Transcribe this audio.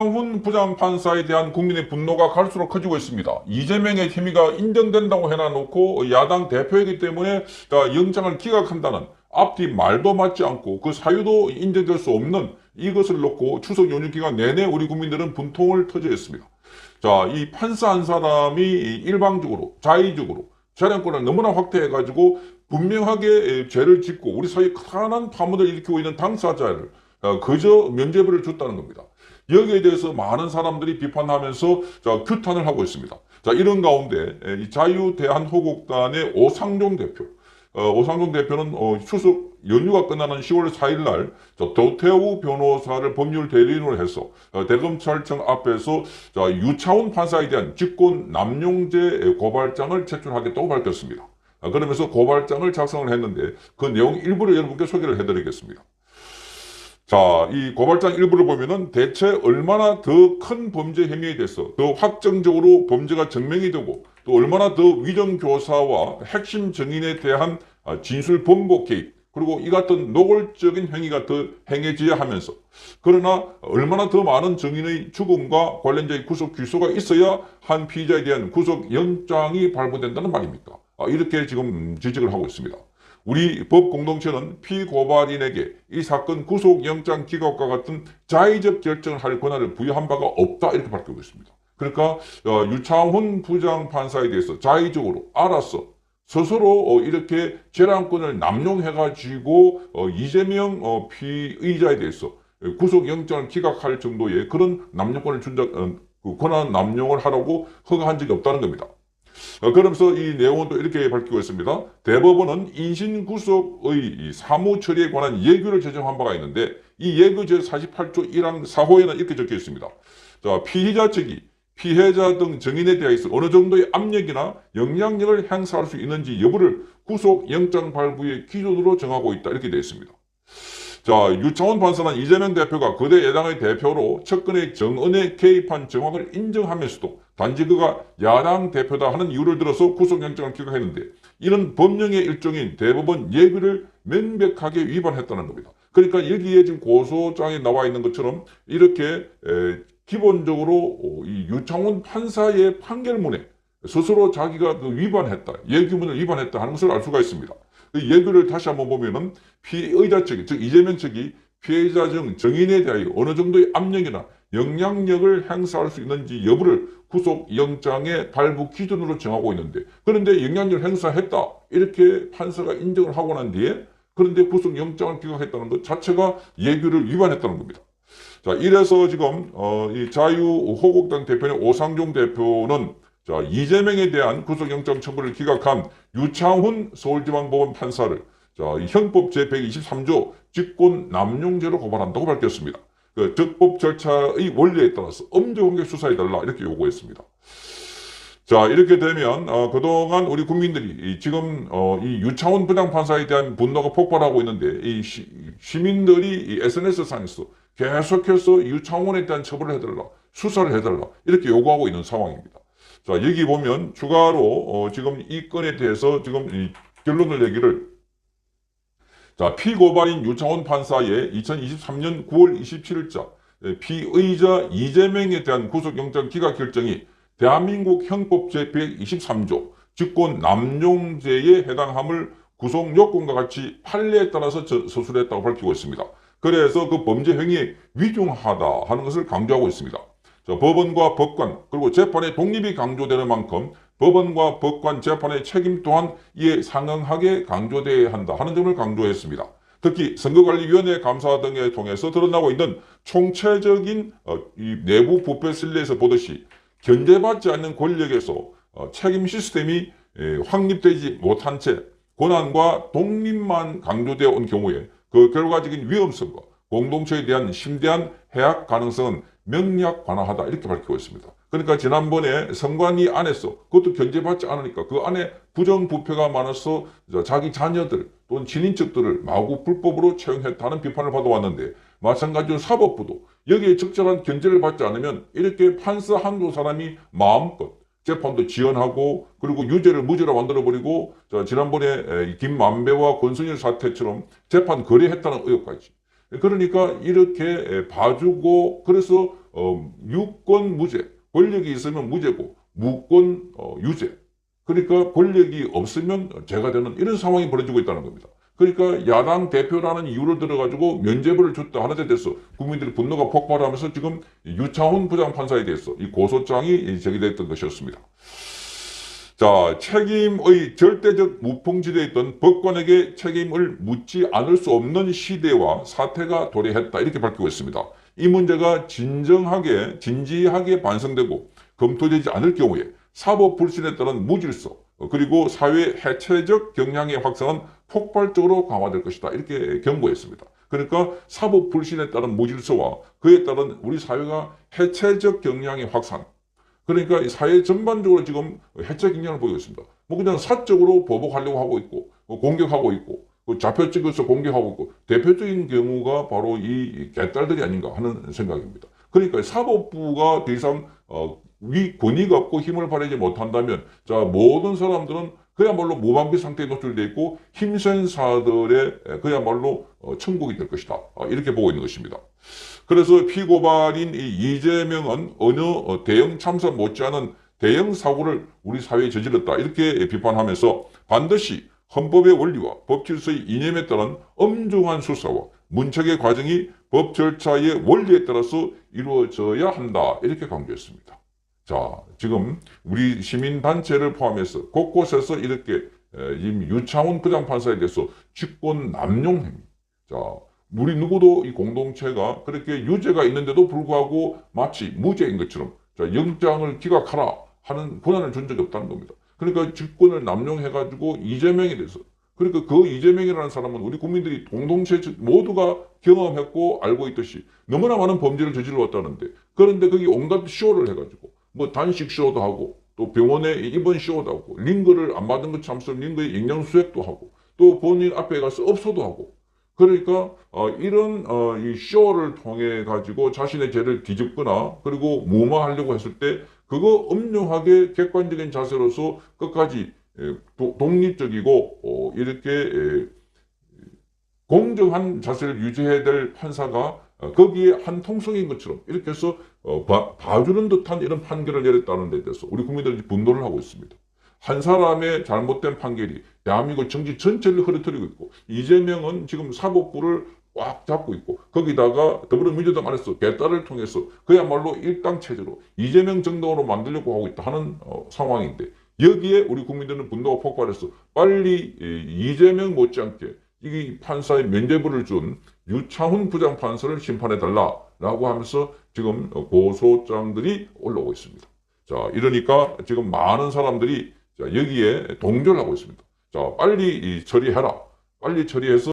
유창훈 부장판사에 대한 국민의 분노가 갈수록 커지고 있습니다. 이재명의 혐의가 인정된다고 해놔놓고 야당 대표이기 때문에 영장을 기각한다는 앞뒤 말도 맞지 않고 그 사유도 인정될 수 없는 이것을 놓고 추석 연휴 기간 내내 우리 국민들은 분통을 터뜨렸습니다. 자, 이 판사 한 사람이 일방적으로 자의적으로 재량권을 너무나 확대해가지고 분명하게 죄를 짓고 우리 사회에 커다란 파문을 일으키고 있는 당사자를 그저 면죄부를 줬다는 겁니다. 여기에 대해서 많은 사람들이 비판하면서 규탄을 하고 있습니다. 자, 이런 가운데 자유대한호국단의 오상종 대표, 오상종 대표는 추석 연휴가 끝나는 10월 4일 날 도태우 변호사를 법률 대리인으로 해서 대검찰청 앞에서 유차훈 판사에 대한 직권 남용죄 고발장을 제출하겠다고 밝혔습니다. 그러면서 고발장을 작성을 했는데 그 내용 일부를 여러분께 소개를 해드리겠습니다. 자, 이 고발장 일부를 보면은 대체 얼마나 더 큰 범죄 혐의에 대해서 더 확정적으로 범죄가 증명이 되고 또 얼마나 더 위정교사와 핵심 증인에 대한 진술 번복 개입 그리고 이 같은 노골적인 행위가 더 행해져야 하면서 그러나 얼마나 더 많은 증인의 죽음과 관련자의 구속 기소가 있어야 한 피의자에 대한 구속 영장이 발부된다는 말입니까? 이렇게 지금 지적을 하고 있습니다. 우리 법 공동체는 피고발인에게 이 사건 구속영장 기각과 같은 자의적 결정을 할 권한을 부여한 바가 없다 이렇게 밝히고 있습니다. 그러니까 유창훈 부장판사에 대해서 자의적으로 알아서 스스로 이렇게 재량권을 남용해가지고 이재명 피의자에 대해서 구속영장을 기각할 정도의 그런 남용권을 그 권한 남용을 하라고 허가한 적이 없다는 겁니다. 그러면서 이 내용은 또 이렇게 밝히고 있습니다. 대법원은 인신구속의 사무 처리에 관한 예규를 제정한 바가 있는데 이 예규 제48조 1항 4호에는 이렇게 적혀 있습니다. 자, 피의자 측이 피해자 등 증인에 대해서 어느 정도의 압력이나 영향력을 행사할 수 있는지 여부를 구속영장 발부의 기준으로 정하고 있다 이렇게 되어 있습니다. 자, 유창훈 판사는 이재명 대표가 거대 야당의 대표로 측근의 정언에 개입한 정황을 인정하면서도 단지 그가 야당 대표다 하는 이유를 들어서 구속영장을 기각했는데 이는 법령의 일종인 대법원 예규를 명백하게 위반했다는 겁니다. 그러니까 여기에 지금 고소장에 나와 있는 것처럼 이렇게 기본적으로 이 유창훈 판사의 판결문에 스스로 자기가 위반했다, 예규문을 위반했다 하는 것을 알 수가 있습니다. 그 예규를 다시 한번 보면은 피의자 측이, 즉 이재명 측이 피해자 중 증인에 대하여 어느 정도의 압력이나 영향력을 행사할 수 있는지 여부를 구속영장의 발부 기준으로 정하고 있는데 그런데 영향력을 행사했다 이렇게 판사가 인정을 하고 난 뒤에 그런데 구속영장을 기각했다는 것 자체가 예규를 위반했다는 겁니다. 자, 이래서 지금 이 자유호국당 대표인 오상종 대표는 자, 이재명에 대한 구속영장 청구를 기각한 유창훈 서울지방법원 판사를 자, 형법 제123조 직권 남용죄로 고발한다고 밝혔습니다. 그 적법 절차의 원리에 따라서 엄정하게 수사해달라 이렇게 요구했습니다. 자, 이렇게 되면 그동안 우리 국민들이 지금 이 유창훈 부장판사에 대한 분노가 폭발하고 있는데 이 시민들이 이 SNS상에서 계속해서 유창훈에 대한 처벌을 해달라, 수사를 해달라 이렇게 요구하고 있는 상황입니다. 자, 여기 보면 추가로 지금 이 건에 대해서 지금 이 결론을 내기를 자, 피고발인 유창훈 판사의 2023년 9월 27일자 피의자 이재명에 대한 구속영장 기각 결정이 대한민국 형법 제123조 직권 남용죄에 해당함을 구속요건과 같이 판례에 따라서 서술했다고 밝히고 있습니다. 그래서 그 범죄 행위에 위중하다 하는 것을 강조하고 있습니다. 법원과 법관 그리고 재판의 독립이 강조되는 만큼 법원과 법관 재판의 책임 또한 이에 상응하게 강조되어야 한다 하는 점을 강조했습니다. 특히 선거관리위원회 감사 등을 통해서 드러나고 있는 총체적인 이 내부 부패 신뢰에서 보듯이 견제받지 않는 권력에서 책임 시스템이 확립되지 못한 채 권한과 독립만 강조되어 온 경우에 그 결과적인 위험성과 공동체에 대한 심대한 해악 가능성은 명약관화하다 이렇게 밝히고 있습니다. 그러니까 지난번에 선관위 안에서 그것도 견제받지 않으니까 그 안에 부정부패가 많아서 자기 자녀들 또는 친인척들을 마구 불법으로 채용했다는 비판을 받아왔는데 마찬가지로 사법부도 여기에 적절한 견제를 받지 않으면 이렇게 판사 한두 사람이 마음껏 재판도 지연하고 그리고 유죄를 무죄로 만들어버리고 지난번에 김만배와 권순일 사태처럼 재판 거래했다는 의혹까지 그러니까 이렇게 봐주고 그래서 유권 무죄, 권력이 있으면 무죄고 무권 유죄. 그러니까 권력이 없으면 죄가 되는 이런 상황이 벌어지고 있다는 겁니다. 그러니까 야당 대표라는 이유를 들어가지고 면죄부를 줬다 하는 데 대해서 국민들의 분노가 폭발하면서 지금 유창훈 부장판사에 대해서 이 고소장이 제기됐던 것이었습니다. 자, 책임의 절대적 무풍지대에 있던 법관에게 책임을 묻지 않을 수 없는 시대와 사태가 도래했다. 이렇게 밝히고 있습니다. 이 문제가 진지하게 반성되고 검토되지 않을 경우에 사법 불신에 따른 무질서, 그리고 사회 해체적 경향의 확산은 폭발적으로 강화될 것이다. 이렇게 경고했습니다. 그러니까 사법 불신에 따른 무질서와 그에 따른 우리 사회가 해체적 경향의 확산, 그러니까 사회 전반적으로 지금 해체 경향을 보이고 있습니다. 뭐 그냥 사적으로 보복하려고 하고 있고 공격하고 있고 좌표 찍어서 공격하고 있고 대표적인 경우가 바로 이 개딸들이 아닌가 하는 생각입니다. 그러니까 사법부가 더 이상 위 권위가 없고 힘을 발휘하지 못한다면 자 모든 사람들은 그야말로 무방비 상태에 노출되어 있고 힘센 사들의 그야말로 천국이 될 것이다. 이렇게 보고 있는 것입니다. 그래서 피고발인 이재명은 어느 대형 참사 못지않은 대형 사고를 우리 사회에 저질렀다. 이렇게 비판하면서 반드시 헌법의 원리와 법 질서의 이념에 따른 엄중한 수사와 문책의 과정이 법 절차의 원리에 따라서 이루어져야 한다. 이렇게 강조했습니다. 자, 지금 우리 시민단체를 포함해서 곳곳에서 이렇게 유창훈 부장판사에 대해서 직권 남용 행위. 자, 우리 누구도 이 공동체가 그렇게 유죄가 있는데도 불구하고 마치 무죄인 것처럼 자, 영장을 기각하라 하는 권한을 준 적이 없다는 겁니다. 그러니까 직권을 남용해가지고 이재명에 대해서 그러니까 그 이재명이라는 사람은 우리 국민들이 공동체 모두가 경험했고 알고 있듯이 너무나 많은 범죄를 저질러 왔다는데 그런데 거기 온갖 쇼를 해가지고 뭐 단식 쇼도 하고 또 병원에 입원 쇼도 하고 링거를 안 받은 것처럼 링거에 영양수액도 하고 또 본인 앞에 가서 업소도 하고 그러니까 이런 이 쇼를 통해 가지고 자신의 죄를 뒤집거나 그리고 무마하려고 했을 때 그거 엄중하게 객관적인 자세로서 끝까지 독립적이고 이렇게 공정한 자세를 유지해야 될 판사가 거기에 한 통성인 것처럼 이렇게 해서 봐주는 듯한 이런 판결을 내렸다는 데 대해서 우리 국민들이 분노를 하고 있습니다. 한 사람의 잘못된 판결이 대한민국 정치 전체를 흐트러뜨리고 있고 이재명은 지금 사법부를 꽉 잡고 있고 거기다가 더불어민주당 안에서 개딸을 통해서 그야말로 일당 체제로 이재명 정당으로 만들려고 하고 있다 하는 상황인데 여기에 우리 국민들은 분노가 폭발해서 빨리 이재명 못지않게 이 판사의 면죄부를 준 유창훈 부장판사를 심판해달라라고 하면서 지금 고소장들이 올라오고 있습니다. 자, 이러니까 지금 많은 사람들이 여기에 동조를 하고 있습니다. 자, 빨리 처리해라. 빨리 처리해서